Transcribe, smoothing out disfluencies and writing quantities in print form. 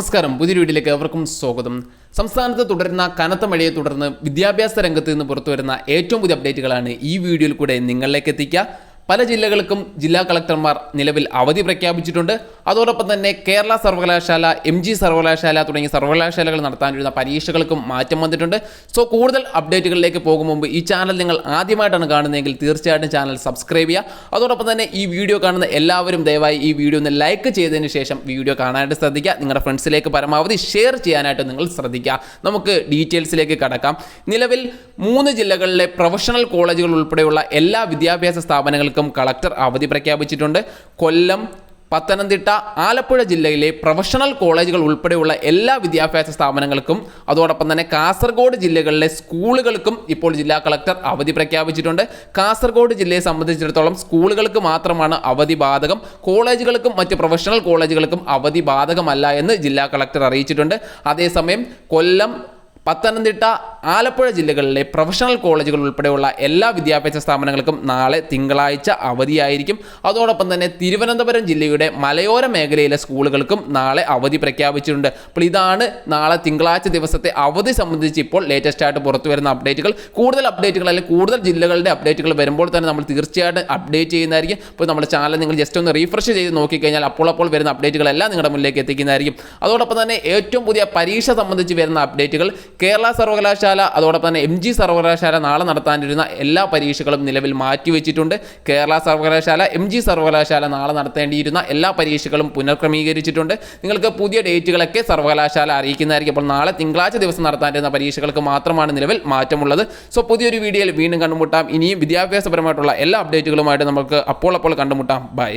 നമസ്കാരം, പുതിയ വീഡിയോയിലേക്ക് ഏവർക്കും സ്വാഗതം. സംസ്ഥാനത്ത് തുടരുന്ന കനത്ത മഴയെ തുടർന്ന് വിദ്യാഭ്യാസ രംഗത്ത് നിന്ന് പുറത്തുവരുന്ന ഏറ്റവും പുതിയ അപ്ഡേറ്റുകളാണ് ഈ വീഡിയോയിൽ കൂടെ നിങ്ങളിലേക്ക് എത്തിക്കുക. പല ജില്ലകൾക്കും ജില്ലാ കളക്ടർമാർ നിലവിൽ അവധി പ്രഖ്യാപിച്ചിട്ടുണ്ട്. അതോടൊപ്പം തന്നെ കേരള സർവകലാശാല, MG സർവകലാശാല തുടങ്ങിയ സർവകലാശാലകൾ നടത്താനിരുന്ന പരീക്ഷകൾക്കും മാറ്റം വന്നിട്ടുണ്ട്. സോ കൂടുതൽ അപ്ഡേറ്റുകളിലേക്ക് പോകും മുമ്പ് ഈ ചാനൽ നിങ്ങൾ ആദ്യമായിട്ടാണ് കാണുന്നതെങ്കിൽ തീർച്ചയായിട്ടും ചാനൽ സബ്സ്ക്രൈബ് ചെയ്യുക. അതോടൊപ്പം തന്നെ ഈ വീഡിയോ കാണുന്ന എല്ലാവരും ദയവായി ഈ വീഡിയോ ഒന്ന് ലൈക്ക് ചെയ്തതിന് ശേഷം വീഡിയോ കാണാനായിട്ട് ശ്രദ്ധിക്കുക. നിങ്ങളുടെ ഫ്രണ്ട്സിലേക്ക് പരമാവധി ഷെയർ ചെയ്യാനായിട്ട് നിങ്ങൾ ശ്രദ്ധിക്കുക. നമുക്ക് ഡീറ്റെയിൽസിലേക്ക് കടക്കാം. നിലവിൽ 3 ജില്ലകളിലെ പ്രൊഫഷണൽ കോളേജുകൾ ഉൾപ്പെടെയുള്ള എല്ലാ വിദ്യാഭ്യാസ സ്ഥാപനങ്ങൾക്കും കളക്ടർ അവധി പ്രഖ്യാപിച്ചിട്ടുണ്ട്. കൊല്ലം, പത്തനംതിട്ട, ആലപ്പുഴ ജില്ലയിലെ പ്രൊഫഷണൽ കോളേജുകൾ ഉൾപ്പെടെയുള്ള എല്ലാ വിദ്യാഭ്യാസ സ്ഥാപനങ്ങൾക്കും അതോടൊപ്പം തന്നെ കാസർഗോഡ് ജില്ലകളിലെ സ്കൂളുകൾക്കും ഇപ്പോൾ ജില്ലാ കളക്ടർ അവധി പ്രഖ്യാപിച്ചിട്ടുണ്ട്. കാസർഗോഡ് ജില്ലയെ സംബന്ധിച്ചിടത്തോളം സ്കൂളുകൾക്ക് മാത്രമാണ് അവധി ബാധകം. കോളേജുകൾക്കും മറ്റ് പ്രൊഫഷണൽ കോളേജുകൾക്കും അവധി ബാധകമല്ല എന്ന് ജില്ലാ കളക്ടർ അറിയിച്ചിട്ടുണ്ട്. അതേസമയം കൊല്ലം, പത്തനംതിട്ട, ആലപ്പുഴ ജില്ലകളിലെ പ്രൊഫഷണൽ കോളേജുകൾ ഉൾപ്പെടെയുള്ള എല്ലാ വിദ്യാഭ്യാസ സ്ഥാപനങ്ങൾക്കും നാളെ തിങ്കളാഴ്ച അവധിയായിരിക്കും. അതോടൊപ്പം തന്നെ തിരുവനന്തപുരം ജില്ലയുടെ മലയോര മേഖലയിലെ സ്കൂളുകൾക്കും നാളെ അവധി പ്രഖ്യാപിച്ചിട്ടുണ്ട്. അപ്പോൾ ഇതാണ് നാളെ തിങ്കളാഴ്ച ദിവസത്തെ അവധി സംബന്ധിച്ച് ഇപ്പോൾ ലേറ്റസ്റ്റ് ആയിട്ട് പുറത്തു വരുന്ന അപ്ഡേറ്റുകൾ. കൂടുതൽ അപ്ഡേറ്റുകൾ അല്ലെങ്കിൽ കൂടുതൽ ജില്ലകളുടെ അപ്ഡേറ്റുകൾ വരുമ്പോൾ തന്നെ നമ്മൾ തീർച്ചയായിട്ടും അപ്ഡേറ്റ് ചെയ്യുന്നതായിരിക്കും. അപ്പോൾ നമ്മുടെ ചാനൽ നിങ്ങൾ ജസ്റ്റ് ഒന്ന് റീഫ്രഷ് ചെയ്ത് നോക്കിക്കഴിഞ്ഞാൽ അപ്പോൾ വരുന്ന അപ്ഡേറ്റുകളെല്ലാം നിങ്ങളുടെ മുന്നിലേക്ക് എത്തിക്കുന്നതായിരിക്കും. അതോടൊപ്പം തന്നെ ഏറ്റവും പുതിയ പരീക്ഷ സംബന്ധിച്ച് വരുന്ന അപ്ഡേറ്റുകൾ: കേരള സർവകലാശാല അതോടൊപ്പം തന്നെ MG സർവകലാശാല നാളെ നടത്താനിരുന്ന എല്ലാ പരീക്ഷകളും നിലവിൽ മാറ്റിവെച്ചിട്ടുണ്ട്. കേരള സർവകലാശാല, MG സർവകലാശാല നാളെ നടത്തേണ്ടിയിരുന്ന എല്ലാ പരീക്ഷകളും പുനഃക്രമീകരിച്ചിട്ടുണ്ട്. നിങ്ങൾക്ക് പുതിയ ഡേറ്റുകളൊക്കെ സർവകലാശാല അറിയിക്കുന്നതായിരിക്കും. അപ്പോൾ നാളെ തിങ്കളാഴ്ച ദിവസം നടത്താനിരുന്ന പരീക്ഷകൾക്ക് മാത്രമാണ് നിലവിൽ മാറ്റമുള്ളത്. സോ പുതിയൊരു വീഡിയോയിൽ വീണ്ടും കണ്ടുമുട്ടാം. ഇനിയും വിദ്യാഭ്യാസപരമായിട്ടുള്ള എല്ലാ അപ്ഡേറ്റുകളുമായിട്ട് നമുക്ക് അപ്പോൾ കണ്ടുമുട്ടാം. ബൈ.